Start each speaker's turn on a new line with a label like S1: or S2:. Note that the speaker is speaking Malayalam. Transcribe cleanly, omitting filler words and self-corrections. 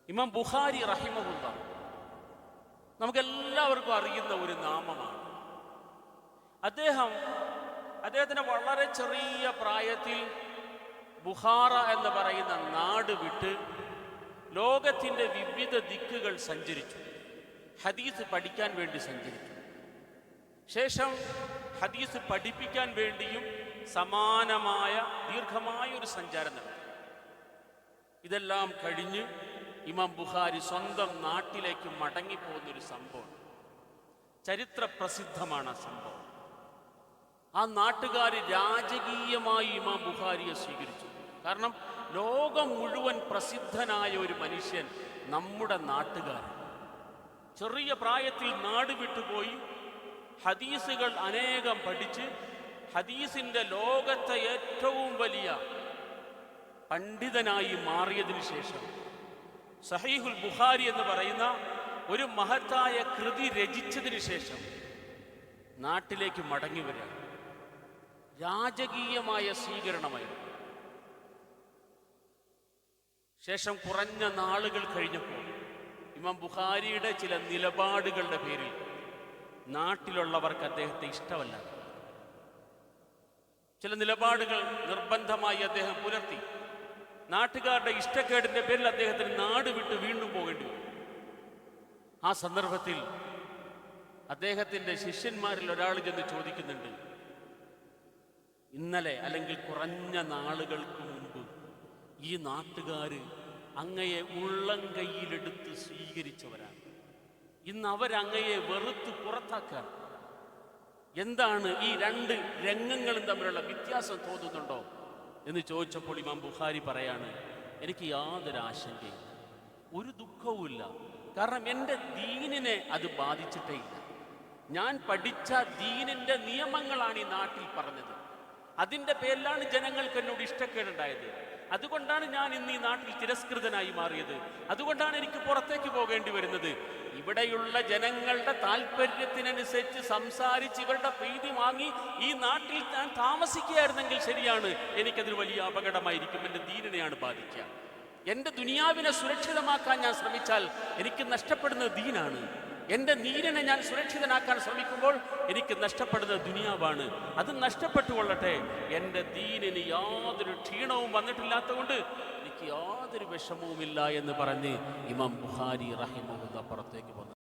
S1: ഇമാം ബുഖാരി റഹിമഹുല്ലാ നമുക്കെല്ലാവർക്കും അറിയുന്ന ഒരു നാമമാണ്. അദ്ദേഹത്തിന് വളരെ ചെറിയ പ്രായത്തിൽ ബുഖാറ എന്ന് പറയുന്ന നാട് വിട്ട് ലോകത്തിൻ്റെ വിവിധ ദിക്കുകൾ സഞ്ചരിച്ചു. ഹദീസ് പഠിക്കാൻ വേണ്ടി സഞ്ചരിച്ചു. ശേഷം ഹദീസ് പഠിപ്പിക്കാൻ വേണ്ടിയും സമാനമായ ദീർഘമായ ഒരു സഞ്ചാരം നടത്തി. ഇതെല്ലാം കഴിഞ്ഞ് ഇമാം ബുഖാരി സ്വന്തം നാട്ടിലേക്ക് മടങ്ങിപ്പോകുന്നൊരു സംഭവം, ചരിത്ര പ്രസിദ്ധമാണ് ആ സംഭവം. ആ നാട്ടുകാർ രാജകീയമായി ഇമാം ബുഖാരിയെ സ്വീകരിച്ചു. കാരണം ലോകം മുഴുവൻ പ്രസിദ്ധനായ ഒരു മനുഷ്യൻ നമ്മുടെ നാട്ടുകാരൻ. ചെറിയ പ്രായത്തിൽ നാട് വിട്ടുപോയി ഹദീസുകൾ അനേകം പഠിച്ച് ഹദീസിൻ്റെ ലോകത്തെ ഏറ്റവും വലിയ പണ്ഡിതനായി മാറിയതിനു ശേഷം സഹീഹുൽ ബുഖാരി എന്ന് പറയുന്ന ഒരു മഹത്തായ കൃതി രചിച്ചതിന് ശേഷം നാട്ടിലേക്ക് മടങ്ങി വരിക. രാജകീയമായ സ്വീകരണമായിരുന്നു. ശേഷം കുറഞ്ഞ നാളുകൾ കഴിഞ്ഞപ്പോൾ ഇമാം ബുഖാരിയുടെ ചില നിലപാടുകളുടെ പേരിൽ നാട്ടിലുള്ളവർക്ക് അദ്ദേഹത്തെ ഇഷ്ടമല്ല. ചില നിലപാടുകൾ നിർബന്ധമായി അദ്ദേഹം പുലർത്തി. നാട്ടുകാരുടെ ഇഷ്ടക്കേടിന്റെ പേരിൽ അദ്ദേഹത്തിന് നാട് വിട്ട് വീണ്ടും പോകേണ്ടി വന്നു. ആ സന്ദർഭത്തിൽ അദ്ദേഹത്തിന്റെ ശിഷ്യന്മാരിൽ ഒരാൾ ചെന്ന് ചോദിക്കുന്നുണ്ട്, ഇന്നലെ അല്ലെങ്കിൽ കുറഞ്ഞ നാളുകൾക്ക് മുമ്പ് ഈ നാട്ടുകാര് അങ്ങയെ ഉള്ളം കൈയിലെടുത്ത് സ്വീകരിച്ചവരാണ്. ഇന്ന് അവരങ്ങയെ വെറുത്ത് പുറത്താക്കാൻ. എന്താണ് ഈ രണ്ട് രംഗങ്ങളും തമ്മിലുള്ള വ്യത്യാസം തോന്നുന്നുണ്ടോ എന്ന് ചോദിച്ചപ്പോൾ ഇമാം ബുഖാരി പറയാണ്, എനിക്ക് യാതൊരു ആശങ്കയും ഒരു ദുഃഖവുമില്ല. കാരണം എൻ്റെ ദീനിനെ അത് ബാധിച്ചിട്ടേ ഇല്ല. ഞാൻ പഠിച്ച ദീനിൻ്റെ നിയമങ്ങളാണ് ഈ നാട്ടിൽ പറഞ്ഞത്. അതിൻ്റെ പേരിലാണ് ജനങ്ങൾക്ക് എന്നോട് ഇഷ്ടക്കേടുണ്ടായത്. അതുകൊണ്ടാണ് ഞാൻ ഇന്ന് ഈ നാട്ടിൽ തിരസ്കൃതനായി മാറിയത്. അതുകൊണ്ടാണ് എനിക്ക് പുറത്തേക്ക് പോകേണ്ടി വരുന്നത്. ഇവിടെയുള്ള ജനങ്ങളുടെ താല്പര്യത്തിനനുസരിച്ച് സംസാരിച്ച് ഇവരുടെ പ്രീതി വാങ്ങി ഈ നാട്ടിൽ ഞാൻ താമസിക്കുകയായിരുന്നെങ്കിൽ ശരിയാണ്, എനിക്കതൊരു വലിയ അപകടമായിരിക്കും. എൻ്റെ ദീനിനെയാണ് ബാധിക്കുക. എൻ്റെ ദുനിയാവിനെ സുരക്ഷിതമാക്കാൻ ഞാൻ ശ്രമിച്ചാൽ എനിക്ക് നഷ്ടപ്പെടുന്നത് ദീനാണ്. എൻ്റെ ദീനിനെ ഞാൻ സുരക്ഷിതനാക്കാൻ ശ്രമിക്കുമ്പോൾ എനിക്ക് നഷ്ടപ്പെടുന്നത് ദുനിയാവാണ്. അത് നഷ്ടപ്പെട്ടു കൊള്ളട്ടെ. എൻ്റെ ദീനിന് യാതൊരു ക്ഷീണവും വന്നിട്ടില്ലാത്തതുകൊണ്ട് എനിക്ക് യാതൊരു വിഷമവുമില്ല എന്ന് പറഞ്ഞ് ഇമാം ബുഖാരി റഹിമഹുല്ലാ പുറത്തേക്ക് വന്നു.